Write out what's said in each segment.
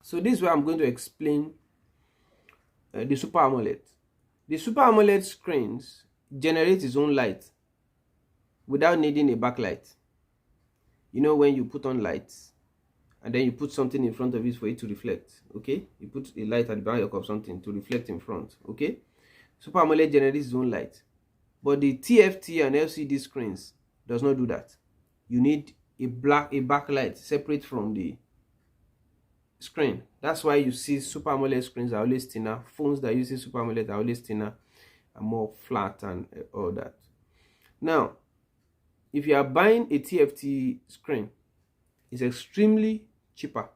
So this is where I'm going to explain the Super AMOLED. The Super AMOLED screens generate its own light without needing a backlight. You know, when you put on lights and then you put something in front of it for it to reflect, okay? You put a light at the back of something to reflect in front, okay? Super AMOLED generates its own light. But the TFT and LCD screens does not do that. You need a backlight separate from the screen. That's why you see Super AMOLED screens are always thinner. Phones that use Super AMOLED are always thinner and more flat and all that. Now, if you are buying a TFT screen, it's extremely cheaper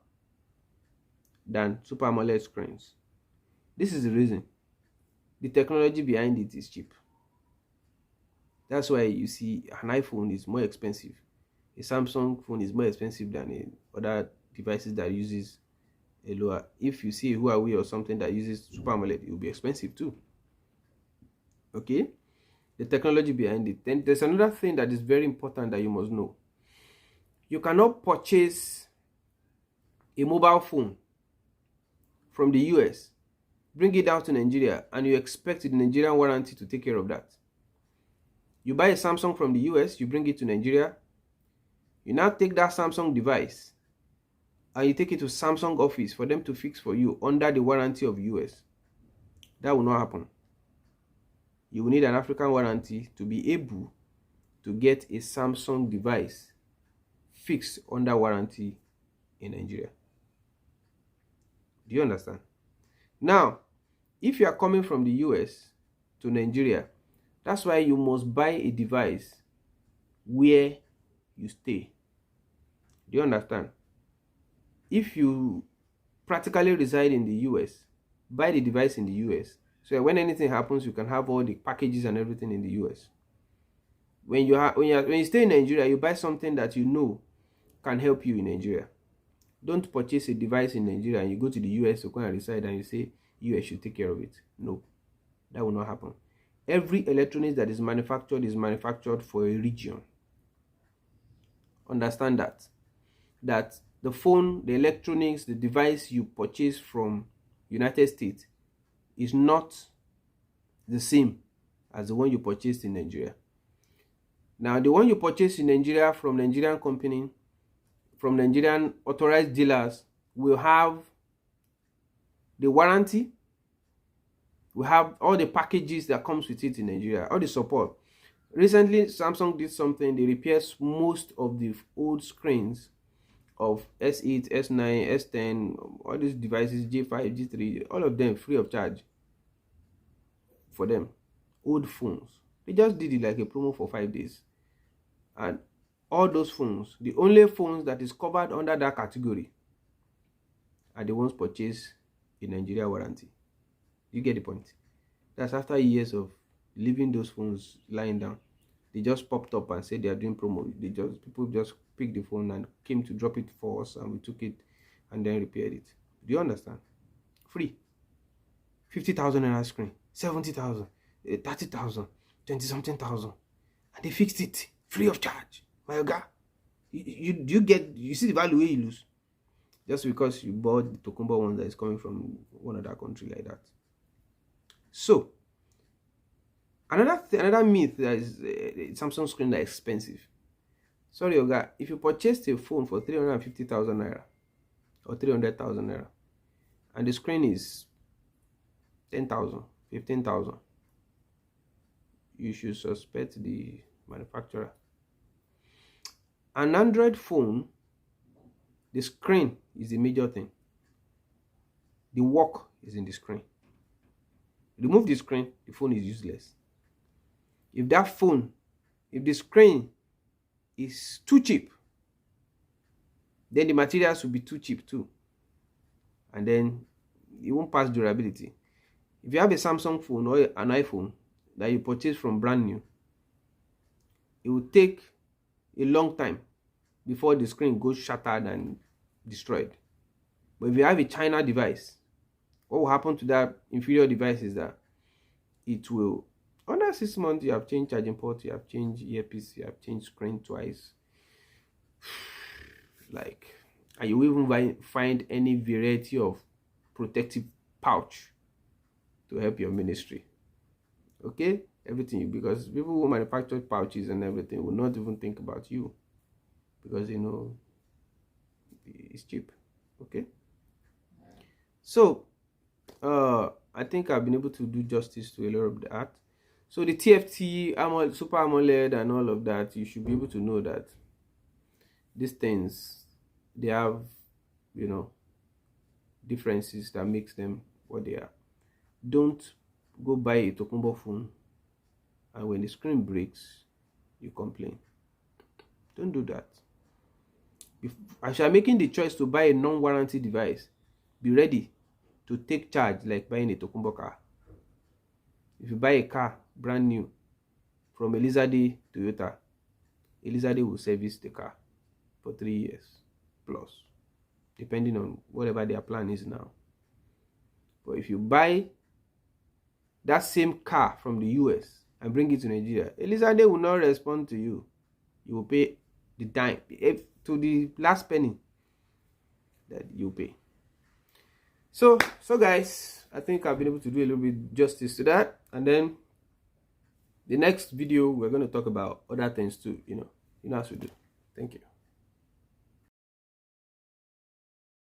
than Super AMOLED screens. This is the reason. The technology behind it is cheap. That's why you see an iPhone is more expensive. A Samsung phone is more expensive than other devices that uses a lower. If you see a Huawei or something that uses Super AMOLED, it will be expensive too. Okay, the technology behind it. Then there's another thing that is very important that you must know. You cannot purchase a mobile phone from the US, bring it down to Nigeria, and you expect the Nigerian warranty to take care of that. You buy a Samsung from the US, you bring it to Nigeria, you now take that Samsung device and you take it to Samsung office for them to fix for you under the warranty of US. That will not happen. You will need an African warranty to be able to get a Samsung device fixed under warranty in Nigeria. Do you understand? Now, if you are coming from the US to Nigeria, that's why you must buy a device where you stay. Do you understand? If you practically reside in the US, buy the device in the US. So when anything happens, you can have all the packages and everything in the US. When you stay in Nigeria, you buy something that you know can help you in Nigeria. Don't purchase a device in Nigeria and you go to the US to go and reside and you say US should take care of it. No, that will not happen. Every electronics that is manufactured for a region. Understand that. That the phone, the electronics, the device you purchase from United States is not the same as the one you purchased in Nigeria. Now, the one you purchased in Nigeria from Nigerian company, from Nigerian authorized dealers, will have the warranty, we have all the packages that comes with it in Nigeria, all the support. Recently, Samsung did something. They repaired most of the old screens of S8, S9, S10, all these devices, J5, G3, all of them free of charge for them. Old phones. They just did it like a promo for 5 days. And all those phones, the only phones that is covered under that category are the ones purchased in Nigeria warranty. You get the point? That's after years of leaving those phones lying down. They just popped up and said they are doing promo. People just picked the phone and came to drop it for us, and we took it and then repaired it. Do you understand? Free. 50,000 naira screen, 70,000, 30,000, 20-something thousand, and they fixed it free of charge. My God, you see the value where you lose just because you bought the Tokumba one that is coming from one other country like that. So another myth that is Samsung screen that is expensive. Sorry, Oga, if you purchased a phone for 350,000 naira or 300,000 naira and the screen is 10,000, 15,000, you should suspect the manufacturer. An Android phone, the screen is the major thing. The work is in the screen. Remove the screen, the phone is useless. If the screen is too cheap, then the materials will be too cheap too. And then it won't pass durability. If you have a Samsung phone or an iPhone that you purchase from brand new, it will take a long time before the screen goes shattered and destroyed. But if you have a China device, what will happen to that inferior device is that it will, under 6 months, you have changed charging port, you have changed earpiece, you have changed screen twice. Like, And you will even find any variety of protective pouch to help your ministry. Okay, everything, because people who manufacture pouches and everything will not even think about you, because you know it's cheap. Okay, so I think I've been able to do justice to a lot of that. So the TFT AMOLED, Super AMOLED and all of that, you should be able to know that these things, they have, you know, differences that makes them what they are. Don't go buy a Tokumbo phone and when the screen breaks, you complain. Don't do that. As you are making the choice to buy a non-warranty device, be ready to take charge like buying a Tokumbo car. If you buy a car brand new from Elizade Toyota, Elizade will service the car for 3 years plus, depending on whatever their plan is now. But if you buy that same car from the US and bring it to Nigeria, Elizade will not respond to you. You will pay the dime, to the last penny that you pay. So guys, I think I've been able to do a little bit justice to that. And then the next video, we're going to talk about other things too, you know as we do. Thank you.